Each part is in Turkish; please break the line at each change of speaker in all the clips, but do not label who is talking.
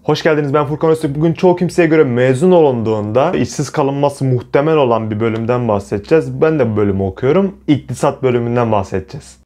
Hoş geldiniz, ben Furkan Öztürk. Bugün çoğu kimseye göre mezun olunduğunda işsiz kalınması muhtemel olan bir bölümden bahsedeceğiz. Ben de bu bölümü okuyorum. İktisat bölümünden bahsedeceğiz.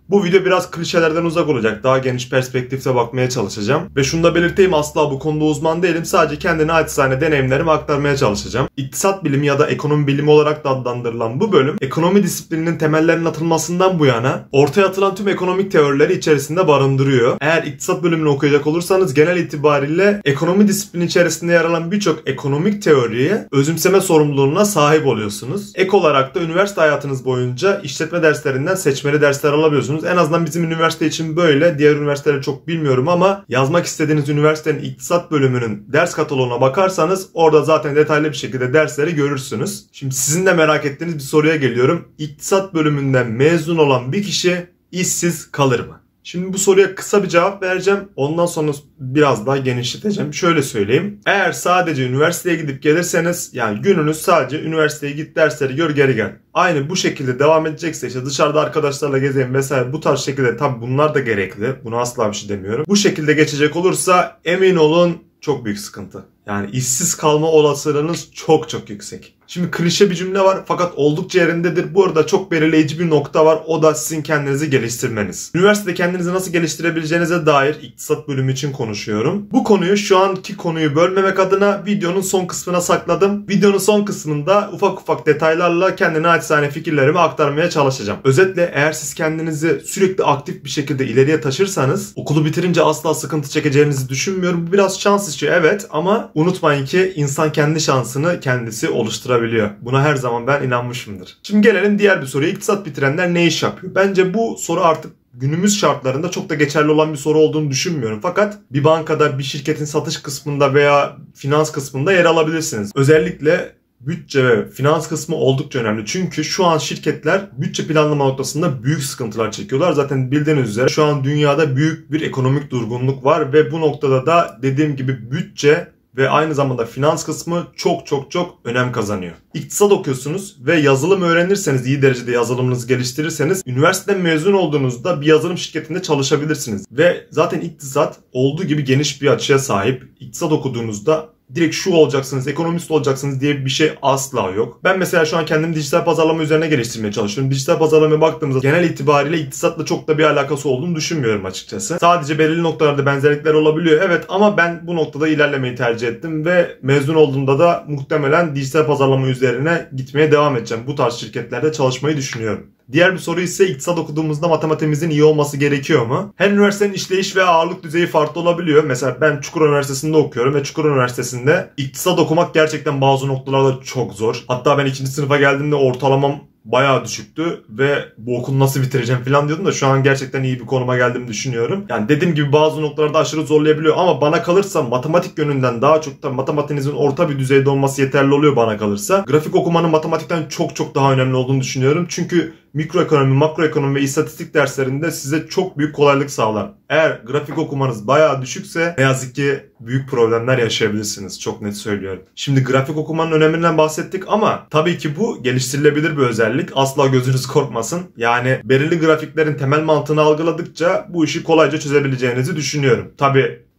Bu video biraz klişelerden uzak olacak. Daha geniş perspektifte bakmaya çalışacağım. Ve şunu da belirteyim, asla bu konuda uzman değilim. Sadece kendine naçizane deneyimlerimi aktarmaya çalışacağım. İktisat bilimi ya da ekonomi bilimi olarak da adlandırılan bu bölüm, ekonomi disiplininin temellerinin atılmasından bu yana ortaya atılan tüm ekonomik teorileri içerisinde barındırıyor. Eğer iktisat bölümünü okuyacak olursanız genel itibariyle ekonomi disiplini içerisinde yer alan birçok ekonomik teoriye özümseme sorumluluğuna sahip oluyorsunuz. Ek olarak da üniversite hayatınız boyunca işletme derslerinden seçmeli dersler alabiliyorsunuz. En azından bizim üniversite için böyle. Diğer üniversiteleri çok bilmiyorum ama yazmak istediğiniz üniversitenin iktisat bölümünün ders kataloğuna bakarsanız orada zaten detaylı bir şekilde dersleri görürsünüz. Şimdi sizin de merak ettiğiniz bir soruya geliyorum. İktisat bölümünden mezun olan bir kişi işsiz kalır mı? Şimdi bu soruya kısa bir cevap vereceğim. Ondan sonra biraz daha genişleteceğim. Şöyle söyleyeyim. Eğer sadece üniversiteye gidip gelirseniz, yani gününüz sadece üniversiteye git, dersleri gör, geri gel. Aynı bu şekilde devam edecekse, işte dışarıda arkadaşlarla gezeyim vesaire, bu tarz şekilde, tabi bunlar da gerekli. Buna asla bir şey demiyorum. Bu şekilde geçecek olursa emin olun çok büyük sıkıntı. Yani işsiz kalma olasılığınız çok yüksek. Şimdi klişe bir cümle var fakat oldukça yerindedir. Bu arada çok belirleyici bir nokta var. O da sizin kendinizi geliştirmeniz. Üniversitede kendinizi nasıl geliştirebileceğinize dair iktisat bölümü için konuşuyorum. Bu konuyu, şu anki konuyu bölmemek adına videonun son kısmına sakladım. Videonun son kısmında ufak detaylarla kendine naçizane fikirlerimi aktarmaya çalışacağım. Özetle eğer siz kendinizi sürekli aktif bir şekilde ileriye taşırsanız okulu bitirince asla sıkıntı çekeceğinizi düşünmüyorum. Bu biraz şans işi, evet, ama unutmayın ki insan kendi şansını kendisi oluşturabiliyor. Buna her zaman ben inanmışımdır. Şimdi gelelim diğer bir soruya. İktisat bitirenler ne iş yapıyor? Bence bu soru artık günümüz şartlarında çok da geçerli olan bir soru olduğunu düşünmüyorum. Fakat bir bankada, bir şirketin satış kısmında veya finans kısmında yer alabilirsiniz. Özellikle bütçe ve finans kısmı oldukça önemli. Çünkü şu an şirketler bütçe planlama noktasında büyük sıkıntılar çekiyorlar. Zaten bildiğiniz üzere şu an dünyada büyük bir ekonomik durgunluk var ve bu noktada da dediğim gibi bütçe ve aynı zamanda finans kısmı çok önem kazanıyor. İktisat okuyorsunuz ve yazılım öğrenirseniz, iyi derecede yazılımınızı geliştirirseniz, üniversiteden mezun olduğunuzda bir yazılım şirketinde çalışabilirsiniz. Ve zaten iktisat olduğu gibi geniş bir açıya sahip. İktisat okuduğunuzda direkt şu olacaksınız, ekonomist olacaksınız diye bir şey asla yok. Ben mesela şu an kendimi dijital pazarlama üzerine geliştirmeye çalışıyorum. Dijital pazarlamaya baktığımızda genel itibariyle iktisatla çok da bir alakası olduğunu düşünmüyorum açıkçası. Sadece belirli noktalarda benzerlikler olabiliyor, evet, ama ben bu noktada ilerlemeyi tercih ettim ve mezun olduğumda da muhtemelen dijital pazarlama üzerine gitmeye devam edeceğim. Bu tarz şirketlerde çalışmayı düşünüyorum. Diğer bir soru ise iktisat okuduğumuzda matematiğimizin iyi olması gerekiyor mu? Her üniversitenin işleyiş ve ağırlık düzeyi farklı olabiliyor. Mesela ben Çukurova Üniversitesi'nde okuyorum ve Çukurova Üniversitesi'nde iktisat okumak gerçekten bazı noktalarda çok zor. Hatta ben 2. sınıfa geldiğimde ortalamam bayağı düşüktü ve bu okulu nasıl bitireceğim falan diyordum da şu an gerçekten iyi bir konuma geldiğimi düşünüyorum. Yani dediğim gibi bazı noktalarda aşırı zorlayabiliyor ama bana kalırsa matematik yönünden daha çok da matematiğinizin orta bir düzeyde olması yeterli oluyor bana kalırsa. Grafik okumanın matematikten çok daha önemli olduğunu düşünüyorum. Çünkü mikroekonomi, makroekonomi ve istatistik derslerinde size çok büyük kolaylık sağlar. Eğer grafik okumanız bayağı düşükse ne yazık ki büyük problemler yaşayabilirsiniz. Çok net söylüyorum. Şimdi grafik okumanın öneminden bahsettik ama tabii ki bu geliştirilebilir bir özellik. Asla gözünüz korkmasın. Yani belirli grafiklerin temel mantığını algıladıkça bu işi kolayca çözebileceğinizi düşünüyorum.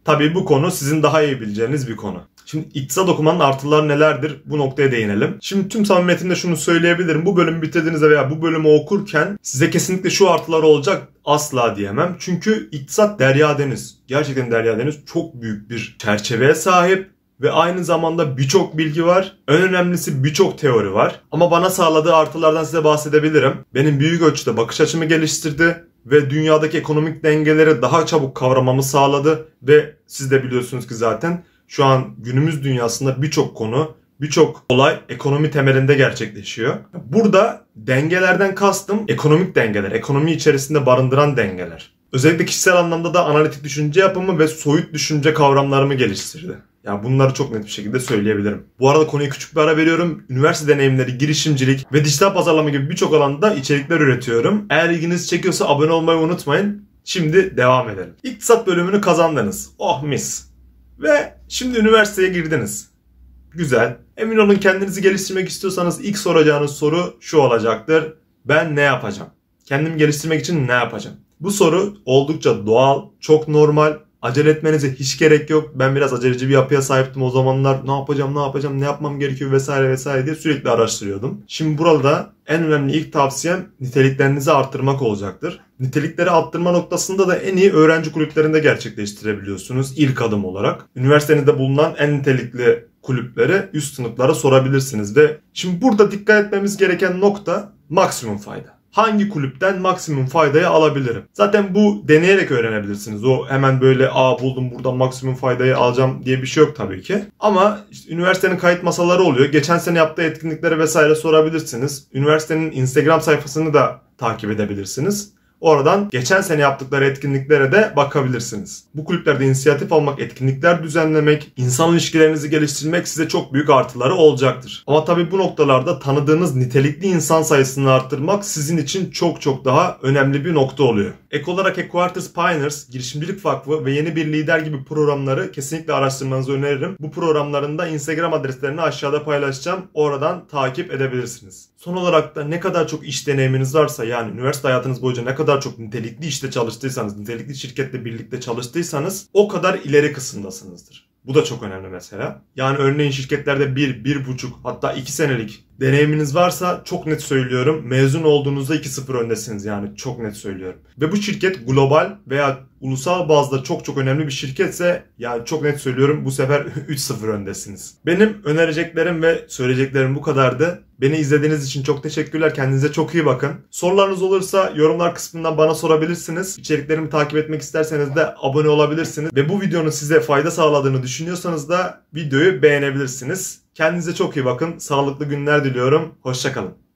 Tabii bu konu sizin daha iyi bileceğiniz bir konu. Şimdi iktisat okumanın artıları nelerdir? Bu noktaya değinelim. Şimdi tüm samimiyetimle şunu söyleyebilirim. Bu bölümü bitirdiğinizde veya bu bölümü okurken size kesinlikle şu artılar olacak asla diyemem. Çünkü iktisat derya deniz. Gerçekten derya deniz. Çok büyük bir çerçeveye sahip. Ve aynı zamanda birçok bilgi var. En önemlisi birçok teori var. Ama bana sağladığı artılardan size bahsedebilirim. Benim büyük ölçüde bakış açımı geliştirdi. Ve dünyadaki ekonomik dengeleri daha çabuk kavramamı sağladı. Ve siz de biliyorsunuz ki zaten şu an günümüz dünyasında birçok konu, birçok olay ekonomi temelinde gerçekleşiyor. Burada dengelerden kastım ekonomik dengeler, ekonomi içerisinde barındıran dengeler. Özellikle kişisel anlamda da analitik düşünce yapımı ve soyut düşünce kavramlarımı geliştirdi. Yani bunları çok net bir şekilde söyleyebilirim. Bu arada konuya küçük bir ara veriyorum. Üniversite deneyimleri, girişimcilik ve dijital pazarlama gibi birçok alanda içerikler üretiyorum. Eğer ilginizi çekiyorsa abone olmayı unutmayın. Şimdi devam edelim. İktisat bölümünü kazandınız. Oh mis. Ve şimdi üniversiteye girdiniz. Güzel. Emin olun kendinizi geliştirmek istiyorsanız ilk soracağınız soru şu olacaktır. Ben ne yapacağım? Kendimi geliştirmek için ne yapacağım? Bu soru oldukça doğal, çok normal. Acele etmenize hiç gerek yok. Ben biraz aceleci bir yapıya sahiptim o zamanlar. Ne yapacağım, ne yapmam gerekiyor vesaire vesaire diye sürekli araştırıyordum. Şimdi burada en önemli ilk tavsiyem niteliklerinizi arttırmak olacaktır. Nitelikleri arttırma noktasında da en iyi öğrenci kulüplerinde gerçekleştirebiliyorsunuz ilk adım olarak. Üniversitenizde bulunan en nitelikli kulüplere, üst sınıflara sorabilirsiniz ve şimdi burada dikkat etmemiz gereken nokta maksimum fayda. Hangi kulüpten maksimum faydayı alabilirim? Zaten bu deneyerek öğrenebilirsiniz. O hemen böyle buldum buradan maksimum faydayı alacağım diye bir şey yok tabii ki. Ama işte üniversitenin kayıt masaları oluyor. Geçen sene yaptığı etkinlikleri vesaire sorabilirsiniz. Üniversitenin Instagram sayfasını da takip edebilirsiniz. Oradan geçen sene yaptıkları etkinliklere de bakabilirsiniz. Bu kulüplerde inisiyatif almak, etkinlikler düzenlemek, insan ilişkilerinizi geliştirmek size çok büyük artıları olacaktır. Ama tabii bu noktalarda tanıdığınız nitelikli insan sayısını arttırmak sizin için çok daha önemli bir nokta oluyor. Ek olarak Headquarters Pioneers, Girişimcilik Vakfı ve Yeni Bir Lider gibi programları kesinlikle araştırmanızı öneririm. Bu programların da Instagram adreslerini aşağıda paylaşacağım. Oradan takip edebilirsiniz. Son olarak da ne kadar çok iş deneyiminiz varsa, yani üniversite hayatınız boyunca ne kadar çok nitelikli işte çalıştıysanız, nitelikli şirketle birlikte çalıştıysanız o kadar ileri kısımdasınızdır. Bu da çok önemli mesela. Yani örneğin şirketlerde 1,5 hatta 2 senelik deneyiminiz varsa çok net söylüyorum mezun olduğunuzda 2-0 öndesiniz, yani çok net söylüyorum. Ve bu şirket global veya ulusal bazda çok önemli bir şirketse yani çok net söylüyorum bu sefer 3-0 öndesiniz. Benim önereceklerim ve söyleyeceklerim bu kadardı. Beni izlediğiniz için çok teşekkürler. Kendinize çok iyi bakın. Sorularınız olursa yorumlar kısmından bana sorabilirsiniz. İçeriklerimi takip etmek isterseniz de abone olabilirsiniz. Ve bu videonun size fayda sağladığını düşünüyorsanız da videoyu beğenebilirsiniz. Kendinize çok iyi bakın. Sağlıklı günler diliyorum. Hoşça kalın.